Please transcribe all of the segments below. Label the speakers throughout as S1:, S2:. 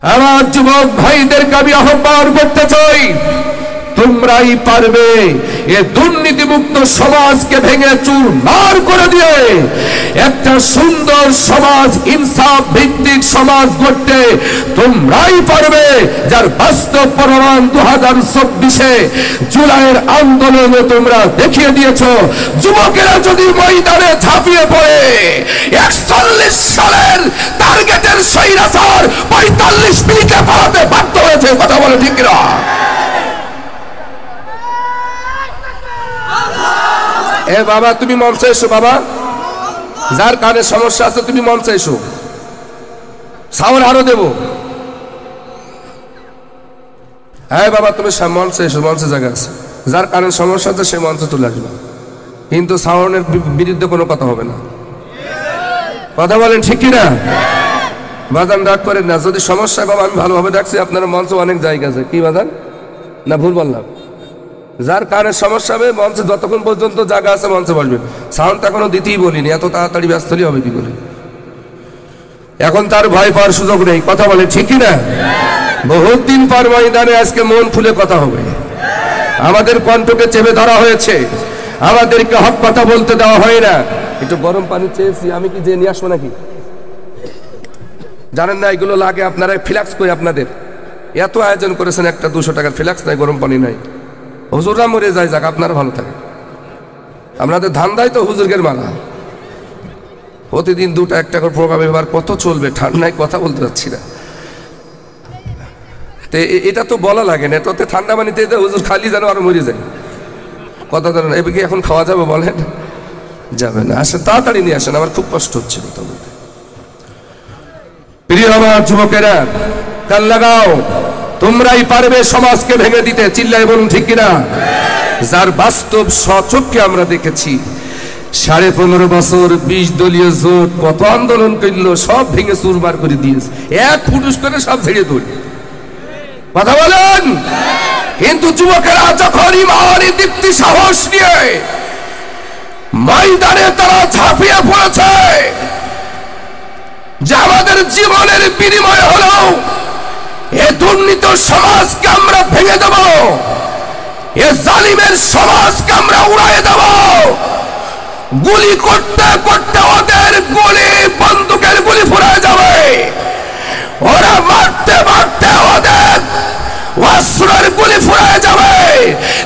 S1: আমার যুবক ভাইদেরকে আমি আহ্বান করতে চাই, তোমরাই পারবে এ দুর্নীতিমুক্ত সমাজকে ভেঙে চুরমার করে দিয়ে একটা সুন্দর সমাজ, ইনসাফ ভিত্তিক সমাজ গড়তে তোমরাই পারবে, যার বাস্তব প্রমাণ 2024-এ জুলাইয়ের আন্দোলনে তোমরা দেখিয়ে দিয়েছো। যুবকেরা যদি ময়দানে ঝাঁপিয়ে পড়ে 41 সালের টার্গেটের স্বৈরাচার 45 মিনিটে পালাতে বাধ্য হয়েছে। কথা বলে ঠিক না? এ বাবা, তুমি মঞ্চে এসো বাবা, যার কানে সমস্যা আছে তুমি মঞ্চে এসো, সাউন্ড আরো দেবো। হ্যাঁ বাবা, তুমি মঞ্চে এসো, মঞ্চে জায়গা আছে, যার কানে সমস্যা আছে সে মঞ্চে চলে আসবে, কিন্তু সাউন্ডের বিরুদ্ধে কোনো কথা হবে না। কথা বলেন ঠিক কিনা? বাজান ডাক করেন না, যদি সমস্যা বাবা আমি ভালোভাবে ডাকছি, আপনার মঞ্চে অনেক জায়গা আছে। কি বাজান, না ভুল বললাম? যার কারণে সমস্যা হবে মঞ্চে যতক্ষণ পর্যন্ত জায়গা আছে মঞ্চে বসবেন। সাউন্ড এখনো দিতেই বলিনি, এত তাড়াতাড়ি ব্যস্ত হবে কি করে? এখন তার ভয় পাওয়ার সুযোগ নেই। কথা বলে ঠিক কিনা? বহুত দিন পর ময়দানে আজকে মন খুলে কথা হবে। আমাদের কণ্ঠকে চেপে ধরা হয়েছে, আমাদেরকে হক কথা বলতে দেওয়া হয় না। একটু গরম পানি চেয়েছি, আমি কি যে নিয়ে আসবো নাকি? জানেন না এগুলো লাগে, আপনারা ফ্লাক্স করে আপনাদের এত আয়োজন করেছেন, একটা 200 টাকার ফ্লাক্স নাই, গরম পানি নাই। হুজুররা মরে যায়, যাক আপনারা ভালো থাকে। আপনাদের ধান দেয় তো হুজুরগের মালা, প্রতিদিন 2টা 1টা করে প্রোগ্রাম, এবার কত চলবে? ঠান্ডায় কথা বলতে পারছি না। তো এটা তো বলা লাগে না, এটাতে ঠান্ডা পানিতে হুজুর খালি যেন আরো মরে যায়। কথা জানেন, এবার কি এখন খাওয়া যাবে? বলেন যাবে না। আসেন তাড়াতাড়ি নিয়ে আসেন, আমার খুব কষ্ট হচ্ছে কথা বলতে। প্রিয় আমার যুবকেরা, কান লাগাও, তোমরাই পারবে সমাজকে ভেঙে দিতে। চিল্লায় বলুন ঠিক কিনা? যার বাস্তব সচক্ষে আমরা দেখেছি, 15.5 বছর 20 দলীয় জোট কত আন্দোলন করলো, সব ভেঙে চুরমার করে দিয়েছে, এক ফুটুস করে সব ছেড়ে তুল। কথা বলেন? কিন্তু যুবকেরা যখন ইমানি দীপ্তি সাহস নিয়ে ময়দানে তারা ঝাঁপিয়ে পড়েছে, যে আমাদের জীবনের বিনিময় হলো এ দুর্নীত সমাজকে আমরা ভেঙে দেব, এ জালিমের সমাজকে আমরা উড়াইয়ে দেব। গুলি করতে করতে ওদের গুলি, বন্দুকের গুলি ফুরায় যাবে, ওরা মারতে মারতে ওদের অস্ত্রের গুলি ফুরায় যাবে,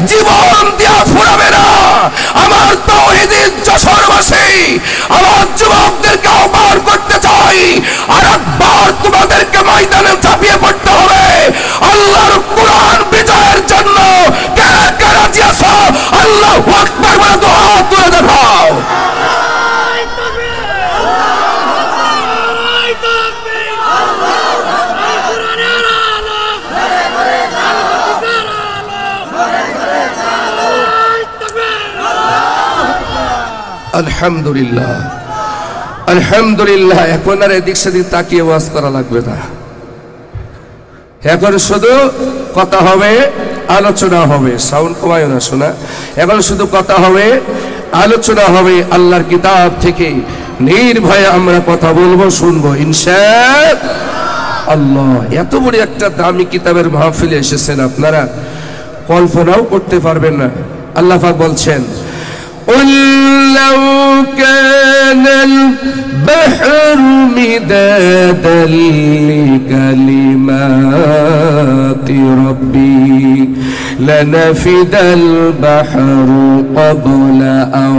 S1: জীবন দিয়া ফুরাবে না। আমার তাওহীদের যশোরবাসী, আমার যুবকদেরকে আহ্বান করতে চাই, আর একবার তোমাদেরকে ময়দানে ঝাঁপিয়ে পড়তে হবে। আল্লাহর কুরআন বিজয়ের জন্য কে কে রাজি আছো? আল্লাহু আকবার বলে দোয়া তুলে দেখাও। আলহামদুলিল্লাহ, আলহামদুলিল্লাহ। এখন আর এদিক সেদিক তাকিয়ে ওয়াজ করা লাগবে না, এখন শুধু কথা হবে, আলোচনা হবে। সাউন্ড কমায় না শোনা, এখন শুধু কথা হবে, আলোচনা হবে। আল্লাহর কিতাব থেকে নির্ভয়ে আমরা কথা বলবো, শুনবো ইনশাআল্লাহ। এত বড় একটা দামি কিতাবের মাহফিলে এসেছেন, আপনারা কল্পনাও করতে পারবেন না। আল্লাহ পাক বলছেন, قل لو كان البحر مدادا لكلمات ربي لنفد البحر قبل أن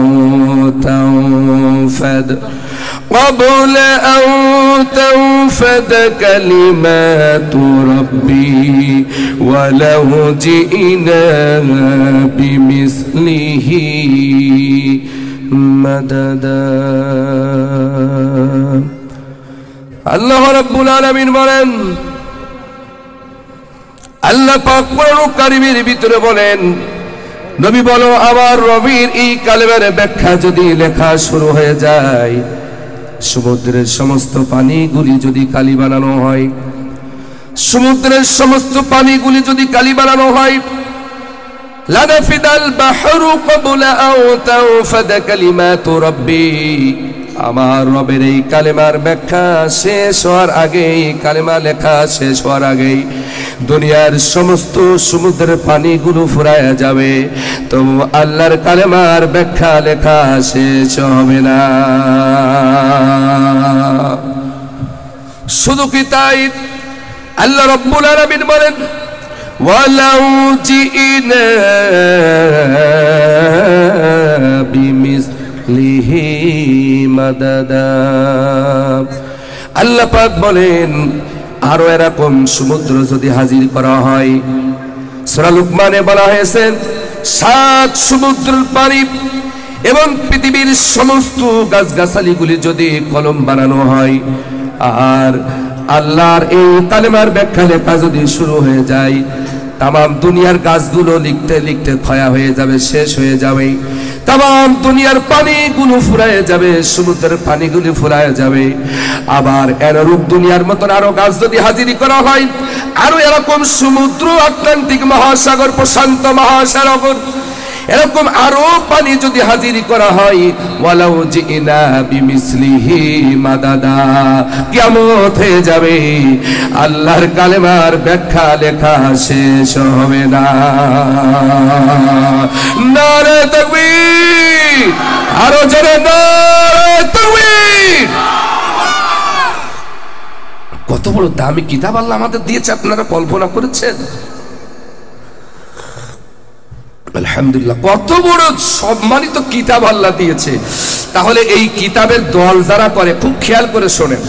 S1: تنفد كلمات ربي ولو جئنا بمثله مددا। আল্লাহ রাব্বুল আলামিন বলেন, আল্লাহ পাক কোরআন কারীমের ভিতরে বলেন, নবী বলো আমার রবির এই কালেমার ব্যাখ্যা যদি লেখা শুরু হয়ে যায়, সমুদ্রের সমস্ত পানিগুলি যদি কালি বানানো হয়, সমুদ্রের সমস্ত পানিগুলি যদি কালি বানানো হয়, লানাফিদাল বাহরু ক্বাবলা আও তানফাদ কালিমাতু রাব্বি, আমার রবের এই কালেমার ব্যাখ্যা শেষ হওয়ার আগেই, কালেমা লেখা শেষ হওয়ার আগেই দুনিয়ার সমস্ত সমুদ্রের পানিগুলো ফুরায়া যাবে, তো আল্লাহর কালেমার ব্যাখ্যা লেখা শেষ হবে না। শুধু কি তাই, আল্লাহ রাব্বুল আলামিন বলেন ওয়ালাউ জিইনা বিমিসলিহি মাদাদা, আল্লাহ পাক বলেন আরো এরকম সমুদ্র যদি হাজির করা হয়। সূরা লুকমানে বলা হয়েছে 7 সমুদ্রের পানি এবং পৃথিবীর সমস্ত গাছগাছালিগুলি যদি কলম বানানো হয়, আর আল্লাহর এই কালেমার ব্যাখ্যা লেখা যদি শুরু হয়ে যায়, তাম দুনিয়ার গাছগুলো লিখতে লিখতে ক্ষয়া হয়ে যাবে, শেষ হয়ে যাবে। তাম দুনিয়ার পানিগুলো ফুরায় যাবে, সমুদ্রের পানিগুলি ফুরায় যাবে। আবার এরূপ দুনিয়ার মতন আরো গাছ যদি হাজিরি করা হয়, আরো এরকম সমুদ্র, আটলান্টিক মহাসাগর, প্রশান্ত মহাসাগর, এরকম আরো পানি যদি হাজিরি করা হয়, ওয়ালাউ জিনা বিমিসলিহি মাদাদা, কিয়ামত হয়ে যাবে, আল্লাহর কালেমার ব্যাখ্যা লেখা শেষ হবে না। নারে তাকবীর, আরো জোরে নারে তাকবীর। কত বড় দামি কিতাব আল্লাহ আমাদের দিয়েছে, আপনারা কল্পনা করেছেন? আলহামদুলিল্লাহ, কত বড় সম্মানিত কিতাব আল্লাহ দিয়েছে। তাহলে এই কিতাবের দল যারা করে, খুব খেয়াল করে শোনেন,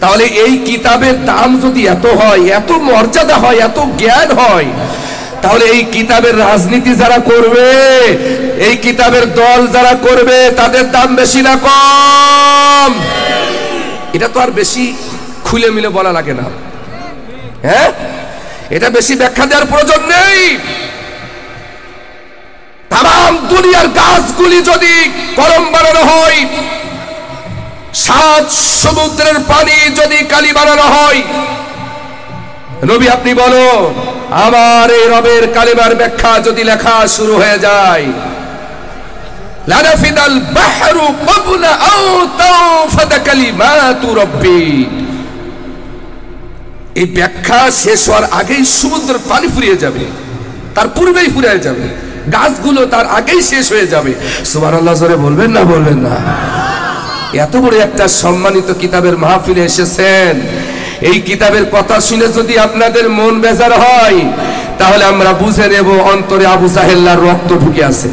S1: তাহলে এই কিতাবের দাম যদি এত হয়, এত মর্যাদা হয়, এত জ্ঞান হয়, তাহলে এই কিতাবের রাজনীতি যারা করবে, এই কিতাবের দল যারা করবে, তাদের দাম বেশি না কম? এটা তো আর বেশি খুলে মিলে বলা লাগে না, হ্যাঁ? এটা বেশি ব্যাখ্যা দেওয়ার প্রয়োজন নেই। তাম দুনিয়ার গাছগুলি যদি কলম বানানো হয়, 7 সমুদ্রের পানি যদি কালি বানানো হয়, নবী আপনি বলো, আমার এই রবের কালিমার ব্যাখ্যা যদি লেখা শুরু হয়ে যায়, লানাফিদাল বাহরু ক্বাবলা আও তানফাদ কালিমাতু রাব্বি, এই ব্যাখ্যা শেষ হওয়ার আগেই সমুদ্রের পানি ফুরিয়ে যাবে, তার পূর্বেই ফুরিয়ে যাবে, গাছগুলো তার আগেই শেষ হয়ে যাবে। সুবহানাল্লাহ জোরে বলবেন না, বলবেন না? এত বড় একটা সম্মানিত কিতাবের মাহফিলে এসেছেন, এই কিতাবের কথা শুনে যদি আপনাদের মন বেজার হয়, তাহলে আমরা বুঝে নেব অন্তরে আবু জাহেলের রক্ত ঢুকে আছে,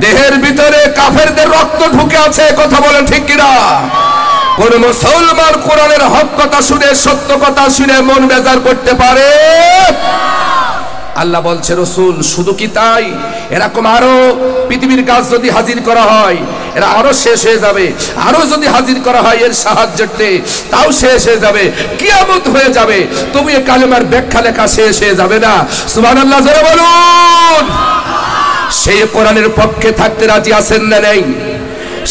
S1: দেহের ভিতরে কাফেরদের রক্ত ঢুকে আছে। কথা বলেন ঠিক কিনা? কোন মুসলমান কোরআনের হক কথা শুনে, সত্য কথা শুনে মন বেজার করতে পারে? আল্লাহ বলছে, রাসূল শুধু কি তাই, এরকম আরো পৃথিবীর গাছ যদি হাজির করা হয়, এরা আরো শেষ হয়ে যাবে, আরো যদি হাজির করা হয় এর সাহায্যে, তাও শেষ হয়ে যাবে, কিয়ামত হয়ে যাবে, তবু এই কালেমার ব্যাখ্যা লেখা শেষ হয়ে যাবে না। সুবহানাল্লাহ জোরে বলুন। সেই কোরআনের পক্ষে থাকতে রাজি আছেন না নাই?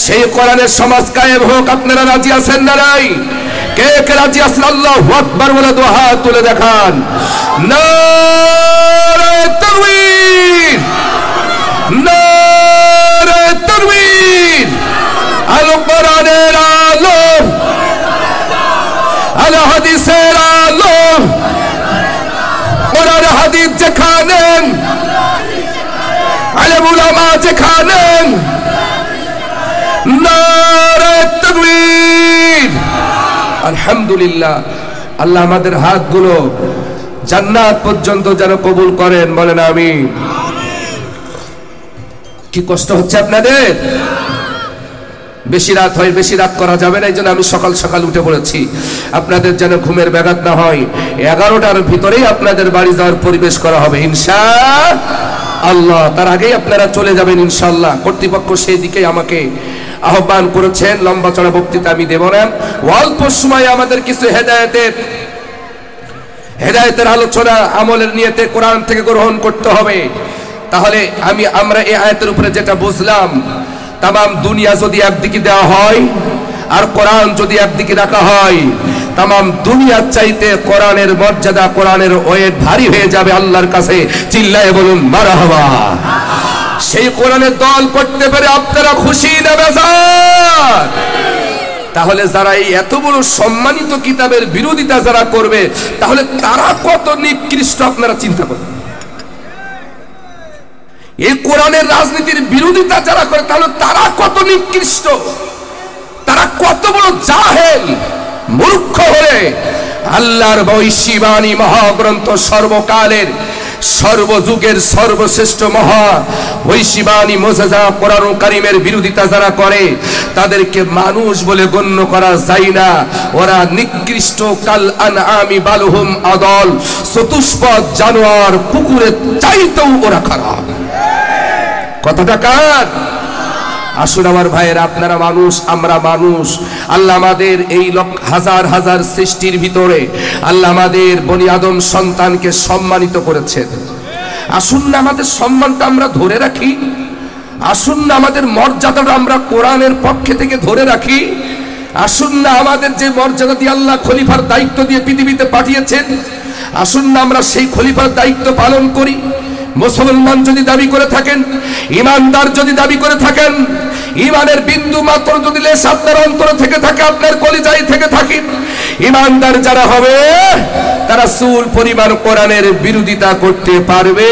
S1: সেই কোরআনের সমাজ কায়েম হোক, আপনারা রাজি আছেন না নাই? কে কে রাজি আছেন? আল্লাহু আকবার বলে দুই হাত তুলে দেখান। নারে তাকবীর, নারে তাকবীর। আলো কোরআনের আলো, আলো হাদিসের আলো, কোরআন হাদিস যেখানে, আলেম উলামা যেখানে, নারে তাকবীর। আলহামদুলিল্লাহ, আল্লাহ আমাদের হাতগুলো জান্নাত পর্যন্ত যেন কবুল করেন, বলেন আমিন। কি কষ্ট হচ্ছে আপনাদের? বেশি রাত হয়, বেশি রাত করা যাবে না, এই জন্য আমি সকাল সকাল উঠে পড়েছি, আপনাদের যেন ঘুমের ব্যাঘাত না হয়। 11টার ভিতরেই আপনাদের বাড়ি যাওয়ার পরিবেশ করা হবে ইনশাআল্লাহ। তার আগেই আপনারা চলে যাবেন ইনশাআল্লাহ। কর্তৃপক্ষ সেই দিকে আমাকে আহ্বান করেছেন। লম্বা চড়া বক্তৃতা আমি দেব না, অল্প সময় আমাদের কিছু হেদায়েতের আলোচনা, আমলের নিয়তে কোরআন থেকে গ্রহণ করতে হবে। তাহলে আমরা এই আয়াতের উপরে যেটা বুঝলাম, তাম দুনিয়া যদি একদিকে দেওয়া হয় আর কোরআন যদি একদিকে রাখা হয়, তাম দুনিয়ার চাইতে কোরআনের মর্যাদা, কোরআনের ওয়েট ভারী হয়ে যাবে আল্লাহর কাছে। চিল্লায়ে বলুন মারহাবা। সেই কোরআনের দল করতে পেরে আপনারা খুশি না বেজার? তাহলে যারা এই এত বড় সম্মানিত কিতাবের বিরোধিতা যারা করবে, তাহলে তারা কত নিকৃষ্ট আপনারা চিন্তা করুন। এই কোরআনের রাজনীতির বিরোধিতা যারা করে, তাহলে তারা কত নিকৃষ্ট, তারা কত বড় জাহেল মূর্খ হয়ে আল্লাহর বৈশী বাণী মহাগ্রন্থ, সর্বকালের সর্বযুগের সর্বশ্রেষ্ঠ মহা ঐশী বাণী মুআজ্জাজা কোরআনুল কারীমের বিরোধিতা যারা করে, তাদেরকে মানুষ বলে গণ্য করা যায় না। ওরা নিকৃষ্ট, কাল আনআমি বালহুম আদল, চতুষ্পদ জানোয়ার কুকুরের চাইতেও ওরা খারাপ। কথাটা কার? আসুন আমার ভাইয়েরা, আপনারা মানুষ, আমরা মানুষ। আল্লাহ আমাদের এই হাজার হাজার সৃষ্টির ভিতরে আল্লাহ আমাদের বনি আদম সন্তানকে সম্মানিত করেছেন। আসুন না আমাদের সম্মানটা আমরা ধরে রাখি, আসুন না আমাদের মর্যাদাটা আমরা কোরআনের পক্ষে থেকে ধরে রাখি, আসুন না আমাদের যে মর্যাদা দিয়ে আল্লাহ খলিফার দায়িত্ব দিয়ে পৃথিবীতে পাঠিয়েছেন, আসুন না আমরা সেই খলিফার দায়িত্ব পালন করি। মুসলমান যদি দাবি করে থাকেন, ইমানদার যদি দাবি করে থাকেন, ইমানের বিন্দু মাত্র যদি লেশ আপনার অন্তর থেকে থাকে, আপনার কলিজায় থেকে থাকে, ইমানদার যারা হবে তারা চুল পরিমাণ কোরআনের বিরোধিতা করতে পারবে।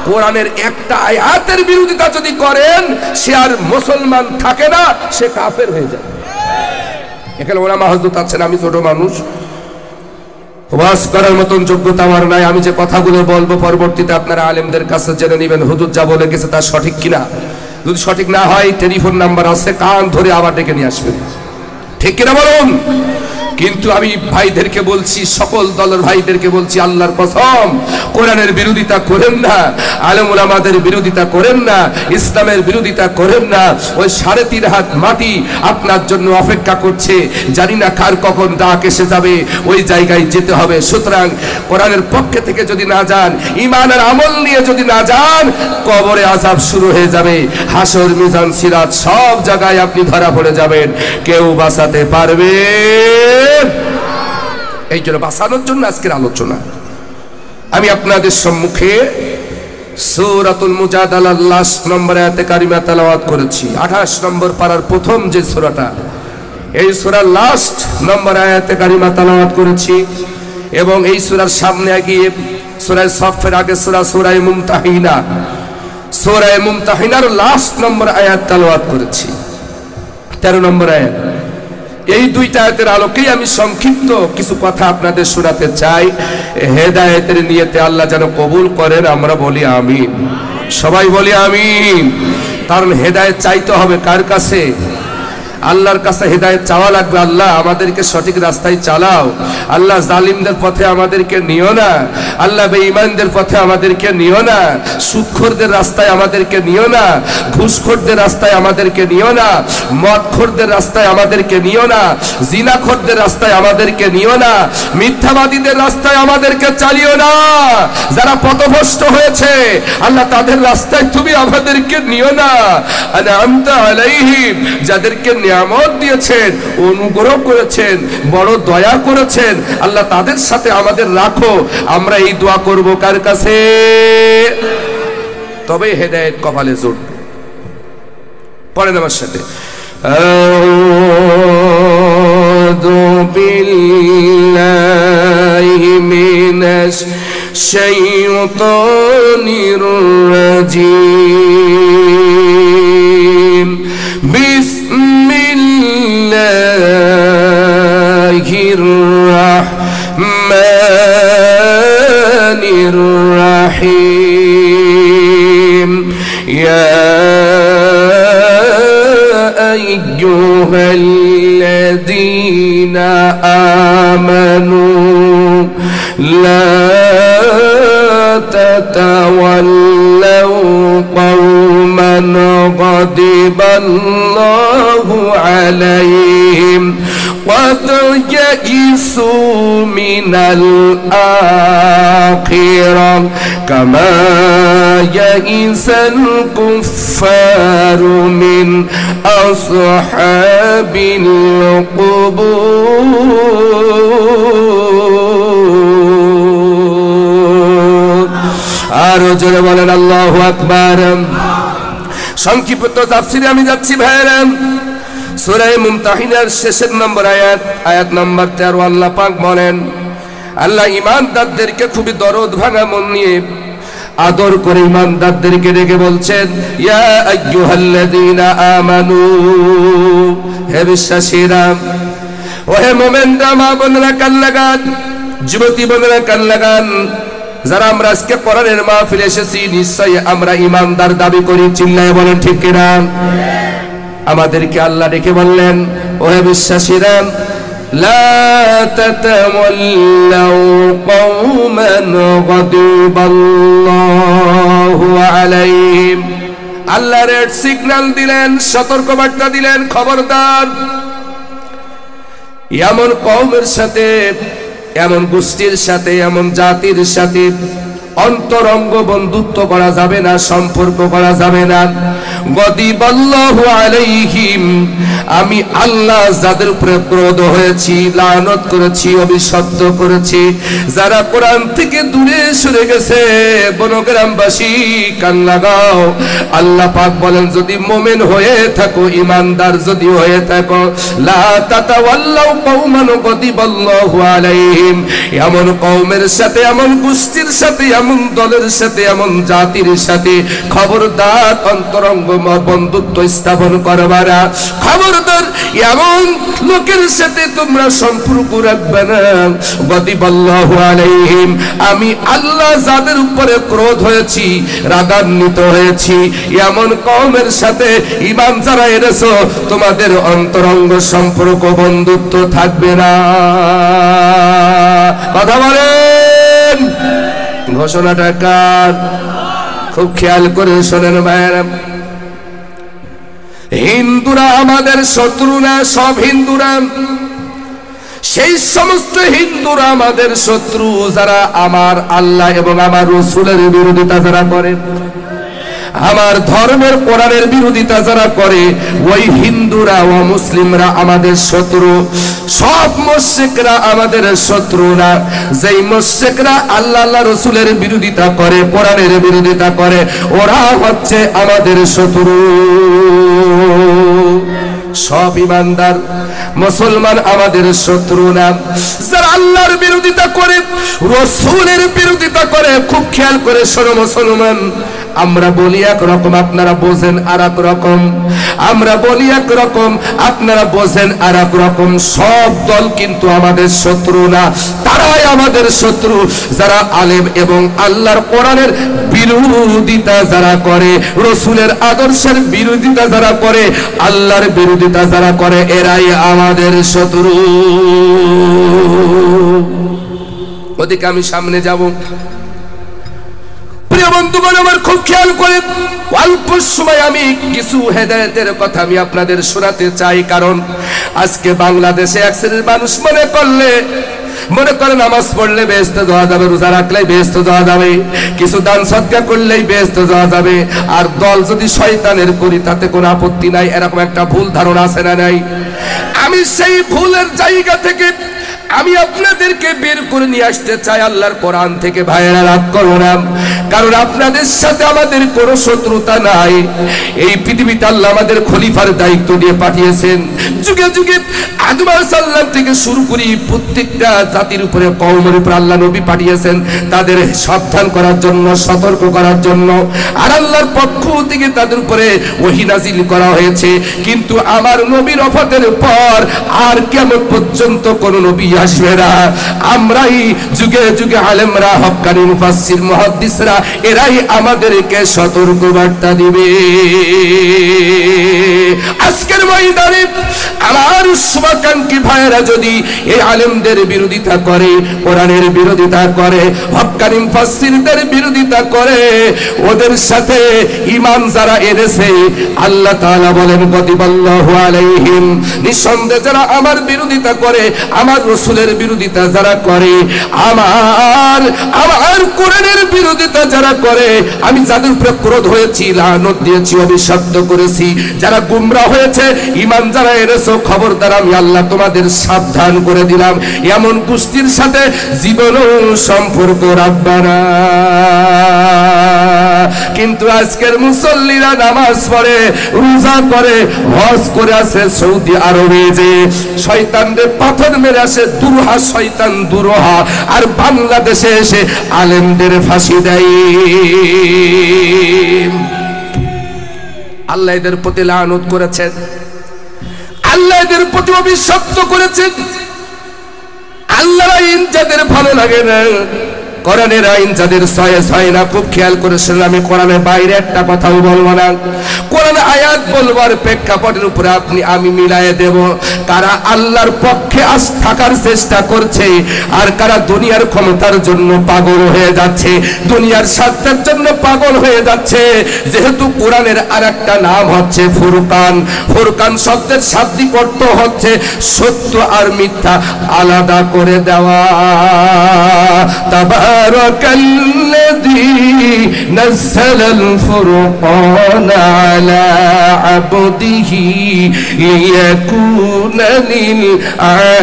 S1: কোরআনের একটা আয়াতের বিরোধিতা যদি করেন, সে আর মুসলমান থাকে না, সে কাফের হয়ে যায়। এখানে ওলামা হযরত আছেন, আমি ছোট মানুষ, ওয়াজ করার মতন যোগ্যতা আমার নাই। আমি যে কথাগুলো বলবো পরবর্তীতে আপনারা আলেমদের কাছে জেনে নেবেন হুজুর যা বলে গেছে তা সঠিক কিনা। যদি সঠিক না হয়, টেলিফোন নাম্বার আছে, কান ধরে আবার ডেকে নিয়ে আসবেন। ঠিক কিনা বলুন? কিন্তু আমি ভাইদেরকে বলছি, সকল দলের ভাইদেরকে বলছি, আল্লাহর কসম, কোরআনের বিরোধিতা করেন না, আলেম ওলামাদের বিরোধিতা করেন না, ইসলামের বিরোধিতা করেন না। ওই 3.5 হাত মাটি আপনার জন্য অপেক্ষা করছে, জানি না কার কখন ডাক এসে যাবে, ওই জায়গায় যেতে হবে। সুতরাং কোরআনের পক্ষে থেকে যদি না যান, ঈমানের আমল নিয়ে যদি না যান, কবরে আযাব শুরু হয়ে যাবে, হাসর মিজান সিরাত সব জায়গায় আপনি ধরা পড়ে যাবেন, কেউ বাঁচাতে পারবে। এই জন্য বাঁচানোর জন্য আজকের আলোচনা। আমি আপনাদের সম্মুখে সূরাতুল মুজাদালার লাস্ট নম্বর আয়াতে কারিমা তেলাওয়াত করেছি। 28 নম্বর পারার প্রথম যে সূরাটা, এই সূরার লাস্ট নম্বর আয়াতে কারিমা তেলাওয়াত করেছি। এবং এই সূরার সামনে গিয়ে সূরা সাফের আগে সূরা মুমতাহিনা, সূরা মুমতাহিনার লাস্ট নম্বর আয়াত তেলাওয়াত করেছি, 13 নম্বর আয়াত। এই দুইটা আয়াতের আলোকেই আমি সংক্ষিপ্ত কিছু কথা আপনাদের শোনাতে চাই। হেদায়েতের নিয়তে আল্লাহ যেন কবুল করেন, আমরা বলি আমিন। সবাই বলি আমিন। কারণ হেদায়েত চাইতে হবে কার কাছে? আল্লাহর কাছে হেদায়েত চাওয়া লাগবে। আল্লাহ আমাদেরকে সঠিক রাস্তায় চালাও, আল্লাহ জালিমদের পথে আমাদেরকে নিও না, আল্লাহ বেঈমানদের পথে আমাদেরকে নিও না, সুদখোরদের রাস্তায় আমাদেরকে নিও না, ঘুষখোরদের রাস্তায় আমাদেরকে নিও না, মদখোরদের রাস্তায় আমাদেরকে নিও না, জিনাখোরদের রাস্তায় আমাদেরকে নিও না, মিথ্যাবাদীদের রাস্তায় আমাদেরকে চালিও না। যারা পথভ্রষ্ট হয়েছে আল্লাহ তাদের রাস্তায় তুমি আমাদেরকে নিও না। আনআমতা আলাইহিম, যাদেরকে নিয়ামত দিয়েছেন, অনুগ্রহ করেছেন, বড় দয়া করেছেন, আল্লাহ তাদের সাথে আমাদের রাখো। আমরা এই দোয়া করব কার কাছে? তবে হেদায়েত কপালে জুটবে। পড়েন আমার সাথে, আউযু বিল্লাহি মিনাশ শাইতানির রাজীম, বিসমিল্লাহির রাহমানির রাহিম, ইয়া আইয়ুহাল্লাযীনা আমানু লা তাতাওয়াল্লাউ কওমান গাদিবাল্লাহু আলাইহিম قد يئسوا من الآخرة كما يئس الكفار من أصحاب القبور আর জোরে বলেন আল্লাহু আকবার। সংক্ষিপ্ত তাফসীরে আমি যাচ্ছি ভাইরা। সূরা মুমতাহিনার শেষের নম্বর আয়াত নম্বর 13 আল্লাহ পাক বলেন, আল্লাহ ঈমানদারদেরকে খুবই দরদ ভাঙা মন নিয়ে আদর করে ঈমানদারদেরকে ডেকে বলছেন, ইয়া আইয়ুহাল্লাযীনা আমানু, হে বিশ্বাসীরা, ও হে মুমিনরা, মা বোনেরা কান লাগান, যুবতী বোনেরা কান লাগান, যারা আমরা আজকে কোরআনের মাহফিলে এসেছি নিশ্চয়ই আমরা ঈমানদার দাবি করি। চিল্লায়ে বলেন ঠিক কিনা? আমাদেরকে আল্লাহ ডেকে বললেন, ও হে বিশ্বাসীরা, লা তাতাওয়াল্লাউ কওমান গাদিবাল্লাহু আলাইহিম। আল্লাহ রেড সিগন্যাল দিলেন, সতর্কবার্তা দিলেন, খবরদার এমন কওমের সাথে, এমন গোষ্ঠীর সাথে, এমন জাতির সাথে অন্তরঙ্গ বন্ধুত্ব করা যাবে না, সম্পর্ক করা যাবে না। গদিবাল্লাহু আলাইহিম, আমি আল্লাহ যাদের উপরে ক্রোধ হয়েছি, লানত করেছি, অভিশপ্ত করেছি, যারা কোরআন থেকে দূরে সরে গেছে। বনগ্রামবাসী কান লাগাও, আল্লাহ পাক বলেন, যদি মুমিন হয়ে থাকো, ঈমানদার যদি হয়ে থাকো, লা তাতাওয়াল্লাউ কওমান গদিবাল্লাহু আলাইহিম, এমন কওমের সাথে, এমন গোষ্ঠীর সাথে, এমন দলের সাথে, এমন জাতির সাথে খবরদার অন্তরঙ্গ বন্ধুত্ব স্থাপন করবা না। খবরদার এমন লোকের সাথে তোমরা সম্পর্ক রাখবে না। গদিবাল্লাহু আলাইহিম, আমি আল্লাহ যাদের উপরে ক্রোধ হয়েছি, রাগান্বিত হয়েছি, এমন কওমের সাথে ঈমান যারা এনেছো, তোমাদের অন্তরঙ্গ সম্পর্ক বন্ধুত্ব থাকবে না। কথা বলেন। ঘোষণাটা কার? খুব খেয়াল করে শোনেন ভাইরা। হিন্দুরা আমাদের শত্রু না, সব হিন্দুরা, সেই সমস্ত হিন্দুরা আমাদের শত্রু যারা আমার আল্লাহ এবং আমার রাসূলের বিরোধিতা যারা করে, আমার ধর্মের কোরআনের বিরোধিতা যারা করে, ওই হিন্দুরা ও মুসলিমরা আমাদের শত্রু। সব মুশরিকরা আমাদের শত্রু না। যেই মুশরিকরা আল্লাহ আল্লাহ রাসূলের বিরোধিতা করে, কোরআনের বিরোধিতা করে, ওরা হচ্ছে আমাদের শত্রু। সব ঈমানদার মুসলমান আমাদের শত্রু না। যারা আল্লাহর বিরোধিতা করে, রাসূলের বিরোধিতা করে, খুব খেয়াল করে শোনো মুসলমান, আমরা বলি একরকম, আপনারা বোঝেন আর এক রকম। আমরা বলি একরকম, আপনারা বোঝেন আর এক রকম। সব দল কিন্তু আমাদের শত্রু না, তারাই আমাদের শত্রু। যারা আলেম এবং আল্লাহর কোরআনের বিরোধিতা যারা করে, রাসূলের আদর্শের বিরোধিতা যারা করে, আল্লাহর বিরোধিতা যারা করে, এরাই আমাদের শত্রু। ওদিকে আমি সামনে যাব। প্রিয় বন্ধুগণ আমার, খুব খেয়াল করে অল্প সময় আমি কিছু হেদায়েতের কথা আমি আপনাদের শোনাতে চাই। কারণ আজকে বাংলাদেশে এক শ্রেণীর মানুষ মনে করে নামাজ পড়লে বেহেশতে যাওয়া যাবে, রোজা রাখলেই বেহেশতে যাওয়া যাবে, কিছু দান সদকা করলেই বেহেশতে যাওয়া যাবে, আর দল যদি শয়তানের করি তাতে কোনো আপত্তি নাই। এরকম একটা ভুল ধারণা আছে না নাই? আমি সেই ভুলের জায়গা থেকে আমি আপনাদেরকে বের করে নিয়ে আসতে চাই আল্লাহর কোরআন থেকে। ভাইয়েরা রাগ করো না, কারণ আপনাদের সাথে আমাদের কোনো শত্রুতা নাই। এই পৃথিবীতে আল্লাহ আমাদের খলিফার দায়িত্ব দিয়ে পাঠিয়েছেন। যুগে যুগে আদম আলাইহিস সালাম থেকে শুরু করে প্রত্যেকটা জাতির উপরে, কওমের উপরে আল্লাহ নবী পাঠিয়েছেন তাদের সাবধান করার জন্য, সতর্ক করার জন্য। আর আল্লাহর পক্ষ থেকে তাদের উপরে ওহী নাজিল করা হয়েছে। কিন্তু আমার নবীর ওফাতের পর আর কিয়ামত পর্যন্ত কোন নবী আসবে না। আমরাই যুগে যুগে আলেমরা, হক্কানি মুফাসসির, মুহাদ্দিসরা, এরাই আমাদেরকে সতর্ক বার্তা দিবে। আজকের ময়দানে আমার শুভাকাঙ্ক্ষী ভাইয়েরা যদি এই আলেমদের বিরোধিতা করে, কোরআনের বিরোধিতা করে, হক্কানি মুফাসসিরদের বিরোধিতা করে, ওদের সাথে ঈমান যারা এনেছে, আল্লাহ তাআলা বলেন গদিবাল্লাহু আলাইহিম, নিঃসন্দেহে যারা আমার বিরোধিতা করে, আমার রাসূলের বিরোধিতা যারা করে, আমার কোরআনের বিরোধিতা যারা করে, আমি যাদের উপরে ক্রোধ হয়েছি, লানত দিয়েছি, অভিশপ্ত করেছি, যারা গুমরাহ হয়েছে, ঈমান যারা এনেছে, খবরদার আমি আল্লাহ তোমাদের সাবধান করে দিলাম, এমন গোষ্ঠীর সাথে জীবনও সম্পর্ক রাখবা না। কিন্তু আজকের মুসল্লিরা নামাজ পড়ে, রোজা করে, হজ করে আছে সৌদি আরবে, যে শয়তানদের পাথর মেরে আসে, দুরহা শয়তান দুরহা, আর বাংলাদেশে এসে আলেমদের ফাঁসি দেয়। আল্লাহ এদের প্রতি লানত করেছেন, আল্লাহ এদের প্রতি অভিশপ্ত করেছেন। আল্লাহর আইন যাদের ভালো লাগে না, কোরআনের আইন যাদের সয় না, খুব খেয়াল করে শুনুন, আমি কোরআনের বাইরে একটা কথাও বলবো না, কোরআন আয়াত বলবার প্রেক্ষাপটের উপরে আমি মিলায়ে দেব। কারা আল্লাহর পক্ষে থাকার চেষ্টা করছে, আর কারা দুনিয়ার ক্ষমতার জন্য পাগল হয়ে যাচ্ছে, দুনিয়ার স্বার্থের জন্য পাগল হয়ে যাচ্ছে। যেহেতু কোরআনের আরেকটা নাম হচ্ছে ফুরকান, ফুরকান শব্দের শাব্দিক অর্থ হচ্ছে সত্য আর মিথ্যা আলাদা করে দেওয়া। তাবারাকাল্লাযী নাযালাল ফুরকানা আলা আবদিহি লিয়াকুনা লিল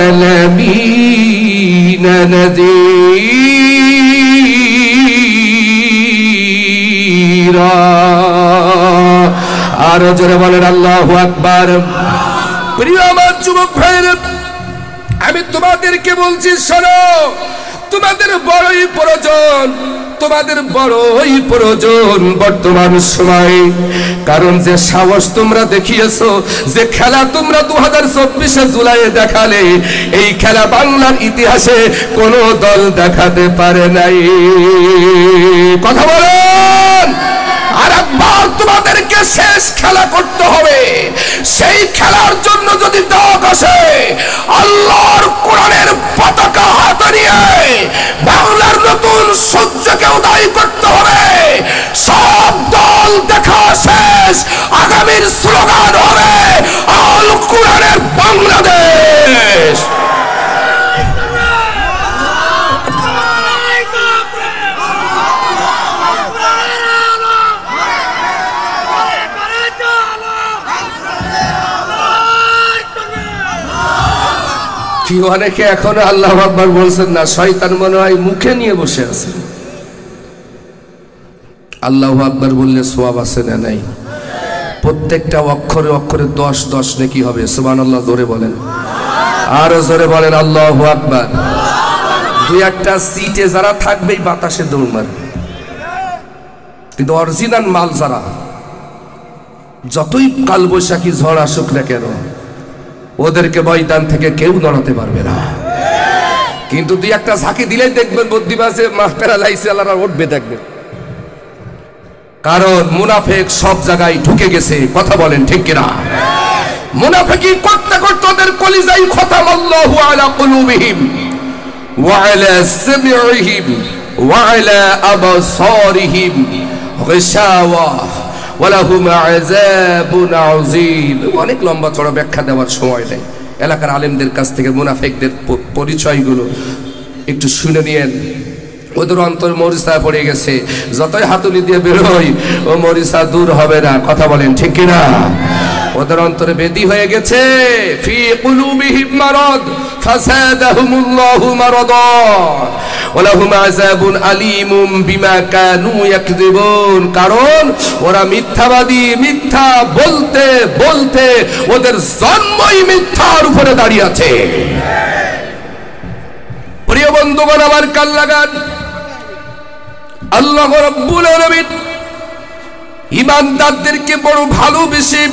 S1: আলামিনা নাযীরা। আর জোরে বলেন আল্লাহু আকবার। প্রিয় আমার যুবক ভাইরা, আমি তোমাদেরকে বলছি, শোনো, তোমাদের বড়ই প্রয়োজন, তোমাদের বড়ই প্রয়োজন বর্তমান সময়ে। কারণ যে সাহস তোমরা দেখিয়েছো, যে খেলা তোমরা 2024 জুলাইয়ে দেখালে, এই খেলা বাংলার ইতিহাসে কোনো দল দেখাতে পারে নাই। কথা বলেন। আর একবার তোমাদেরকে শেষ খেলা করতে হবে। সেই খেলার জন্য যদি ডাক আসে, আল্লাহর কোরআনের পতাকা হাতে নিয়ে বাংলার নতুন সূর্যকে উদয় করতে হবে। সব দল দেখা শেষ, আগামীর স্লোগান হবে আল কোরআনের বাংলাদেশ। কি অনেকে এখনো আল্লাহু আকবার বলছেন না, শয়তান মনে হয় মুখে নিয়ে বসে আছে। আল্লাহু আকবার বললে সওয়াব আছে না নাই? প্রত্যেকটা অক্ষরে অক্ষরে 10 নেকি হবে। সুবহানাল্লাহ জোরে বলেন, আর জোরে বলেন আল্লাহু আকবার। দুই একটা সিটে যারা থাকবে বাতাসে দৌড় মারবে, কিন্তু অরিজিনাল মাল যারা, যতই কালবৈশাখী ঝড় আসুক না কেন, ওদেরকে ময়দান থেকে কেউ নড়াতে পারবে না। কিন্তু দুই একটা ঝাঁকি দিলেই দেখবেন বুদ্ধিবাসে মাস্টারা লাইসে আল্লাহরা উঠবে দেখবেন। কারণ মুনাফিক সব জায়গায় ঢুকে গেছে। কথা বলেন ঠিক কিনা? মুনাফিকি করতে করতে ওদের কলিজায় খতাম আল্লাহু আলা কুলুবিহিম ওয়া আলা সামিইহিম ওয়া আলা আবসারিহিম গিশাওয়া ওয়ালাহুম আযাবুন আযীম। অনেক লম্বা চড়া ব্যাখ্যা দেওয়ার সময় নেই। এলাকার আলেমদের কাছ থেকে মুনাফিকদের পরিচয়গুলো একটু শুনে নিয়েন। ওদের অন্তর মরিচা পড়ে গেছে, যতই হাতুড়ি দিয়ে বেরোয় ও মরিচা দূর হবে না। কথা বলেন ঠিক কিনা? ওদের অন্তরে বেদি হয়ে গেছে। ফি কুলুবিহিম মারাদ ফাসাদাহুমুল্লাহু মারাদা ওয়ালাহুম আযাবুন আলীমুম বিমা কানু ইয়াকযিবুন। কারণ ওরা মিথ্যাবাদী, মিথ্যা বলতে বলতে ওদের জন্মই মিথ্যার উপরে দাঁড়িয়ে আছে। প্রিয় বন্ধুগণ আমার, কাল লাগান, আল্লাহ রাব্বুল আলামিন ঈমানদারদেরকে বড় ভালোবেসে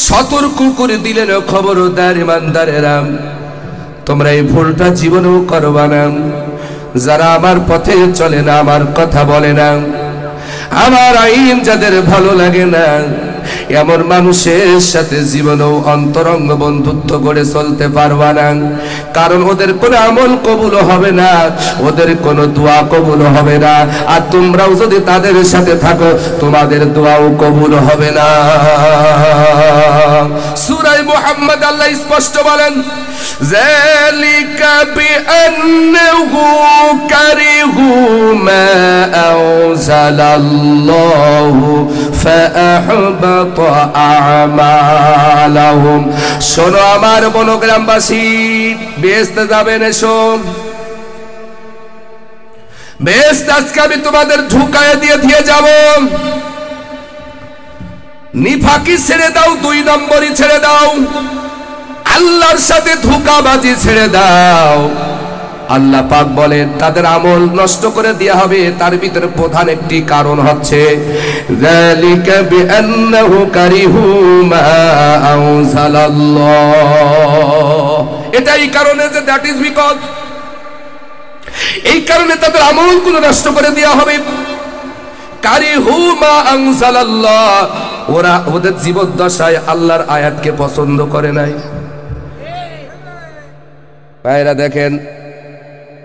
S1: সতর্ক করে দিলেন, খবরদার ঈমানদারেরা, তোমরা এই ভুলটা জীবনেও করবা না। যারা আমার পথে চলে না, আমার কথা বলে না, আমার আইন যাদের ভালো লাগে না, এমন মানুষের সাথে জীবনেও অন্তরঙ্গ বন্ধুত্ব করে চলতে পারবা না। কারণ ওদের কোনো আমল কবুল হবে না, ওদের কোনো দোয়া কবুল হবে না। আর তোমরাও যদি তাদের সাথে থাকো, তোমাদের দোয়াও কবুল হবে না। সূরা মুহাম্মদ আল্লাহ স্পষ্ট বলেন, যালিকা বিআন্নাহু কারিহু মা আনজালাল্লাহু ফাআহবাতা আমালাহুম। শোনো আমার বনগ্রামবাসী, বেহেশতে যাবেন, এসো বেহেশত আজকে আমি তোমাদের ঢুকায় দিয়ে যাব। নিফাকি ছেড়ে দাও, 2 নম্বরই ছেড়ে দাও, আল্লাহর সাথে ধোঁকাবাজি ছেড়ে দাও। আল্লাহ পাক বলেন তাদের আমল নষ্ট করে দেয়া হবে। তার ভিতরে প্রধান একটি কারণ হচ্ছে যালিকা বিআন্নাহু কারিহু মা আনজালাল্লাহ। এটাই কারণে যে দ্যাট ইজ বিকজ, এই কারণে তাদের আমলগুলো নষ্ট করে দেয়া হবে। কারিহু মা আনজালাল্লাহ, ওরা ওদের জীবদ্দশায় আল্লাহর আয়াতকে পছন্দ করে নাই। ভাইরা দেখেন,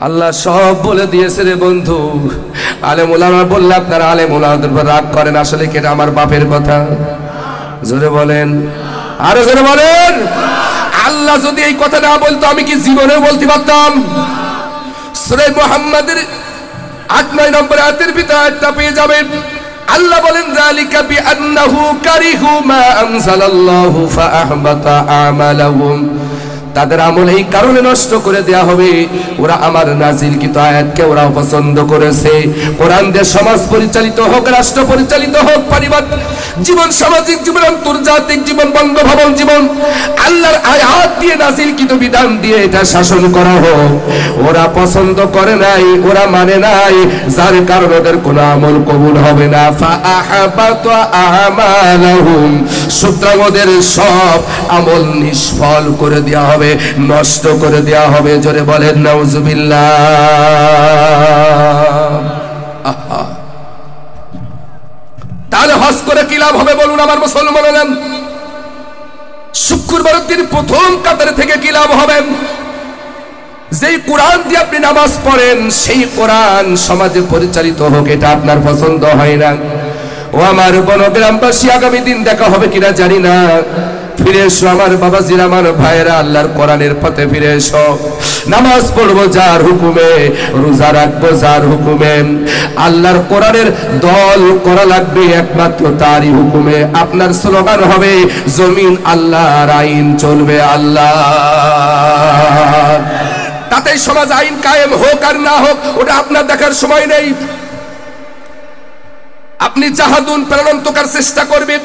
S1: আল্লাহ সব বলে দিয়েছে রে বন্ধু। আলেম ওলামা বললে আপনারা আলেম ওলামাদের উপর রাগ করেন, আসলে কি এটা আমার বাপের কথা? জোরে বলেন, আরো জোরে বলেন। আল্লাহ যদি এই কথা না বলতো আমি কি জীবনে বলতে পারতাম? সূরা মুহাম্মাদের 8-9 নম্বর আয়াতের ভিতরে আয়াতটা পেয়ে যাবেন। আল্লাহ বলেন যালিকা বিআন্নাহু কারিহু মা আনজালাল্লাহু ফাআহবাতা আমালাহুম। তাদের আমল এই কারণে নষ্ট করে দেয়া হবে, ওরা আমার নাজিলকৃত আয়াতকে ওরা পছন্দ করেছে। কোরআন দিয়ে সমাজ পরিচালিত হোক, রাষ্ট্র পরিচালিত হোক, পারিবারিক জীবন, সামাজিক জীবন, আন্তর্জাতিক জীবন, বঙ্গভবন জীবন, আল্লাহর আয়াত দিয়ে নাজিলকৃত বিধান দিয়ে এটা শাসন করা হোক, ওরা পছন্দ করে নাই, ওরা মানে নাই, যার কারণে ওদের কোনো আমল কবুল হবে না। ফাআহবাতা আমালাহুম, সুতরাং ওদের সব আমল নিষ্ফল করে দেওয়া হবে, নষ্ট করে দেওয়া হবে। জোরে বলেন নাউজুবিল্লাহ। তাহলে হজ করে কি লাভ হবে বলুন আমার মুসলমানেরা? শুক্রবার দিন প্রথম কাতারে থেকে কি লাভ হবে? যেই কোরআন দিয়ে আপনি নামাজ পড়েন, সেই কোরআন সমাজে পরিচালিত হোক, এটা আপনার পছন্দ হয় না। ও আমার বনগ্রামবাসী, আগামী দিন দেখা হবে কিনা জানি না, ফিরে এসো আমার বাবাজিরা, আমার ভাইয়েরা, আল্লাহর কোরআনের পথে ফিরে এসো। নামাজ পড়বো যার হুকুমে, রোজা রাখবো যার হুকুমে, আল্লাহর কোরআনের দল করা লাগবে একমাত্র তারই হুকুমে। আপনার স্লোগান হবে জমিন আল্লাহর, আইন চলবে আল্লাহ। তাতে সমাজ আইন কায়েম হোক আর না হোক ওটা আপনার দেখার সময় নেই। আপনি জাহাদুন প্রাণান্তকার চেষ্টা করবেন,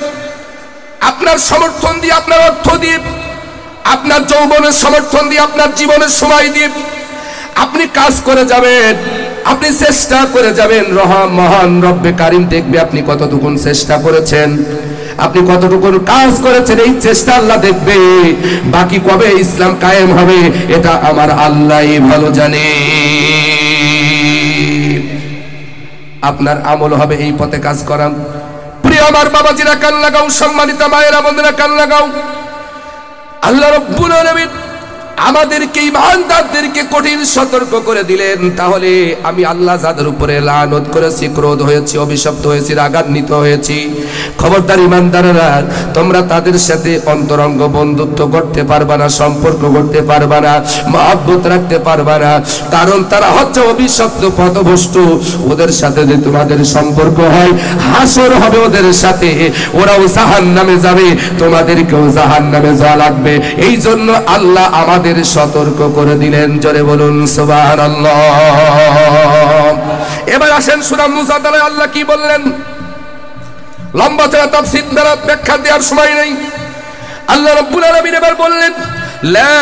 S1: আপনার সমর্থন দিয়ে, আপনার অর্থ দিয়ে, আপনার যৌবনের সমর্থন দিয়ে, আপনার জীবনের সময় দিয়ে আপনি কাজ করে যাবেন, আপনি চেষ্টা করে যাবেন। মহান রব্বে কারিম দেখবে আপনি কতটুকু চেষ্টা করেছেন, আপনি কতটুকু কাজ করেছেন, এই চেষ্টা আল্লাহ দেখবে। বাকি কবে ইসলাম কায়েম হবে এটা আমার আল্লাহই ভালো জানে। আপনার আমল হবে এই পথে কাজ করা। প্রিয় আমার বাবাজিরা কান লাগাও, সম্মানিত মায়েরা বোনেরা কান লাগাও। আল্লাহ রাব্বুল আলামিন আমাদেরকে, ইমানদারদেরকে কঠিন সতর্ক করে দিলেন। তাহলে আমি আল্লাহ যাদের উপরে লানত করেছি, ক্রোধ হয়েছি, অভিশপ্ত হয়েছি, রাগান্বিত হয়েছি, খবরদার ইমানদাররা, তোমরা তাদের সাথে অন্তরঙ্গ বন্ধুত্ব করতে পারবা না, সম্পর্ক করতে পারবা না, মহব্বত রাখতে পারবা না। কারণ তারা হচ্ছে অভিশপ্ত, পথভ্রষ্ট। ওদের সাথে যে তোমাদের সম্পর্ক হয়, হাসর হবে ওদের সাথে, ওরাও জাহান্নামে যাবে, তোমাদেরকেও জাহান্নামে যাওয়া লাগবে। এই জন্য আল্লাহ আমাদের সতর্ক করে দিলেন। জোরে বলুন সুবহানাল্লাহ। এবার আসেন সূরা মুজাদালায় আল্লাহ কি বললেন, লম্বা চড়া তাফসীর দ্বারা ব্যাখ্যা দেওয়ার সময় নেই। আল্লাহ রাব্বুল আলামিন এবার বললেন, লা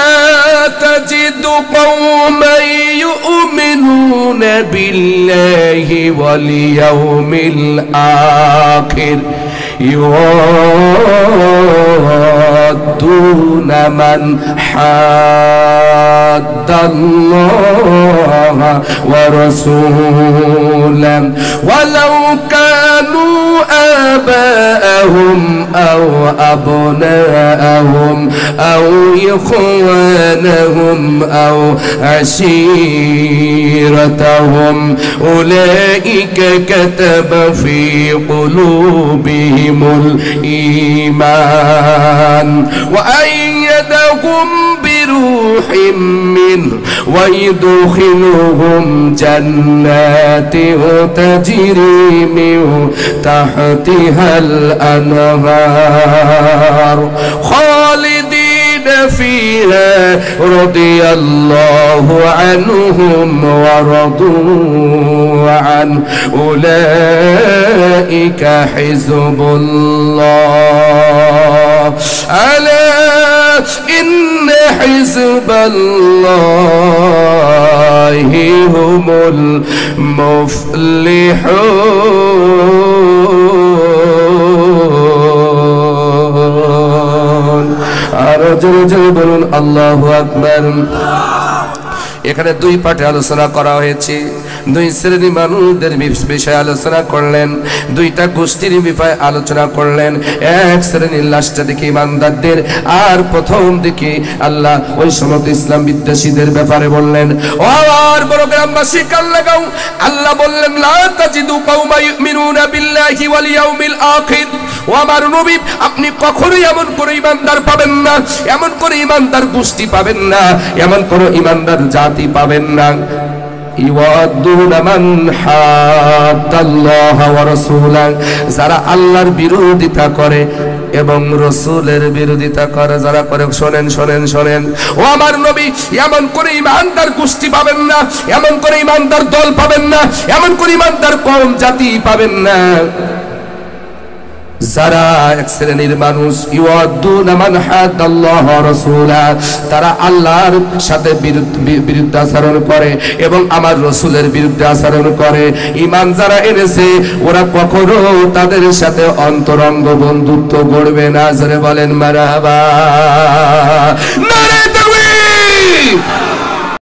S1: তাজিদু কওমান ইউমিনুনা বিল্লাহি ওয়াল ইয়াউমিল আখির يوادون من حاد الله ورسوله ولو كانوا آباءهم أو أبناءهم أو إخوانهم أو عشيرتهم أولئك كتب في قلوبهم الإيمان وأيدهم بروح منه ويدخلهم جنات تجري من تحتها الأنهار خالدين فيها رضي الله عنهم ورضوا عنه أولئك حزب الله ألا إن حزب الله هم المفلحون আল্লাহু আকবার। এখানে দুই পাঠে আলোচনা করা হয়েছে, দুই শ্রেণী মানুষদের বিষয়ে আলোচনা করলেন, দুইটা গোষ্ঠীর বিষয়ে আলোচনা করলেন। এক শ্রেণীর লাশটা দেখে ইমানদারদের, আর প্রথম দিকে আল্লাহ ওই সমস্ত ইসলাম বিদ্বেষীদের ব্যাপারে বললেন। ও আর বড় গ্রামবাসী কান লাগাও, আল্লাহ বললেন লা তাজিদু কওমা ইউমিনুনা বিল্লাহি ওয়াল ইয়াউমিল আখির। ও আমার নবী, আপনি কখনোই এমন করে ইমানদার পাবেন না, এমন করে ইমানদার গোষ্ঠী পাবেন না, এমন করে ইমানদার জাতি পাবেন না। ইওয়াদুনা মান হাদাল্লাহ ওয়া রাসূলাহ, যারা আল্লাহর বিরোধিতা করে এবং রাসূলের বিরোধিতা করে যারা করে। শোনেন শোনেন শোনেন, ও আমার নবী, এমন করে ইমানদার গোষ্ঠী পাবেন না, এমন করে ইমানদার দল পাবেন না, এমন করে ইমানদার কওম জাতি পাবেন না যারা এক শ্রেণীর মানুষ ইউআদুনা মান হাদাল্লাহ ওয়া রাসূলা, তারা আল্লাহর সাথে বিরুদ্ধে আচরণ করে এবং আমার রাসূলের বিরুদ্ধে আচরণ করে। ঈমান যারা এনেছে ওরা কখনো তাদের সাথে অন্তরঙ্গ বন্ধুত্ব গড়বে না। জোরে বলেন মারহাবা, নারে তাকবীর।